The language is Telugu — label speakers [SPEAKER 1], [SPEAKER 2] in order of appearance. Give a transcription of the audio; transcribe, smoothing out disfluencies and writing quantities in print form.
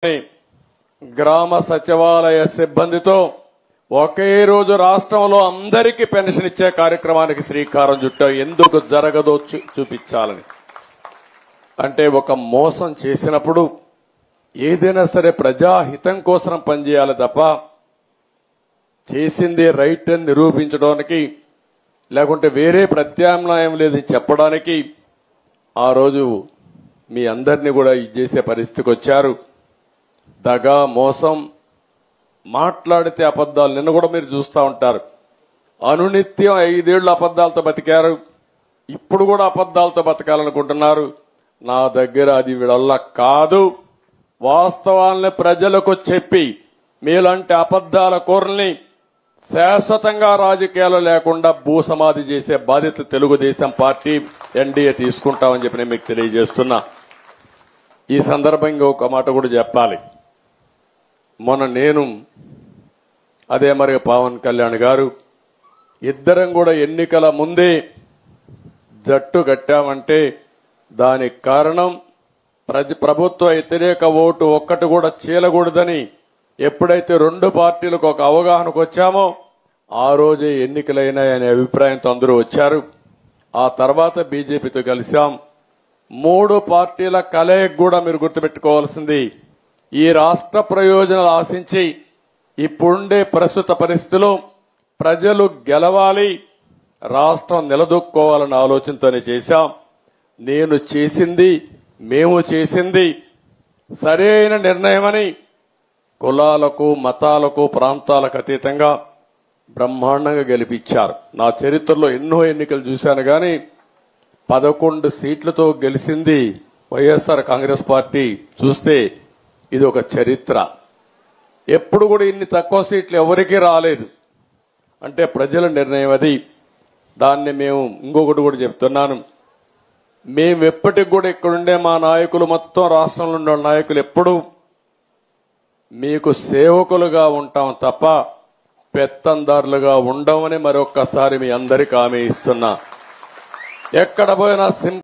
[SPEAKER 1] గ్రామ సచివాలయ సిబ్బందితో ఒకే రోజు రాష్ట్రంలో అందరికీ పెన్షన్ ఇచ్చే కార్యక్రమానికి శ్రీకారం చుట్టాం. ఎందుకు జరగదో చూపించాలని. అంటే ఒక మోసం చేసినప్పుడు ఏదైనా సరే ప్రజాహితం కోసం పనిచేయాలి తప్ప చేసింది రైట్ అని నిరూపించడానికి లేకుంటే వేరే ప్రత్యామ్నాయం లేదని చెప్పడానికి ఆ రోజు మీ అందరినీ కూడా ఇది చేసే పరిస్థితికి వచ్చారు. దగా మోసం మాట్లాడితే అబద్దాలు నిన్న కూడా మీరు చూస్తూ ఉంటారు. అనునిత్యం 5 ఏళ్లు అబద్దాలతో బతికారు. ఇప్పుడు కూడా అబద్దాలతో బతకాలనుకుంటున్నారు. నా దగ్గర అది వీళ్ళ కాదు. వాస్తవాలను ప్రజలకు చెప్పి మీలాంటి అబద్దాల కోరల్ని శాశ్వతంగా రాజకీయాలు లేకుండా భూసమాధి చేసే బాధ్యత తెలుగుదేశం పార్టీ ఎన్డీఏ తీసుకుంటామని చెప్పి నేను మీకు తెలియజేస్తున్నా. ఈ సందర్భంగా ఒక మాట కూడా చెప్పాలి. మొన్న నేను అదే మరి పవన్ కళ్యాణ్ గారు ఇద్దరం కూడా ఎన్నికల ముందే జట్టు కట్టామంటే దానికి కారణం ప్రభుత్వ వ్యతిరేక ఓటు ఒక్కటి కూడా చీలకూడదని ఎప్పుడైతే 2 పార్టీలకు ఒక అవగాహనకు వచ్చామో ఆ రోజే ఎన్నికలైనాయనే అభిప్రాయంతో అందరూ వచ్చారు. ఆ తర్వాత బీజేపీతో కలిశాం. 3 పార్టీల కలయిక కూడా మీరు గుర్తుపెట్టుకోవాల్సింది ఈ రాష్ట్ర ప్రయోజనాలు ఆశించి ఇప్పుడుండే ప్రస్తుత పరిస్థితుల్లో ప్రజలు గెలవాలి, రాష్ట్రం నిలదొక్కోవాలన్న ఆలోచనతోనే చేశాం. నేను చేసింది మేము చేసింది సరైన నిర్ణయమని కులాలకు మతాలకు ప్రాంతాలకు అతీతంగా బ్రహ్మాండంగా గెలిపించారు. నా చరిత్రలో ఎన్నో ఎన్నికలు చూశాను కానీ 11 సీట్లతో గెలిచింది వైఎస్ఆర్ కాంగ్రెస్ పార్టీ. చూస్తే ఇది ఒక చరిత్ర. ఎప్పుడు కూడా ఇన్ని తక్కువ సీట్లు ఎవరికీ రాలేదు. అంటే ప్రజల నిర్ణయం అది. దాన్ని మేము ఇంకొకటి కూడా చెప్తున్నాను. మేము ఎప్పటికి కూడా ఇక్కడుండే మా నాయకులు మొత్తం రాష్ట్రంలో ఉండే నాయకులు ఎప్పుడు మీకు సేవకులుగా ఉంటాం తప్ప పెత్తందారులుగా ఉండమని మరొక్కసారి మీ అందరికీ హామీ ఇస్తున్నా. ఎక్కడ పోయినా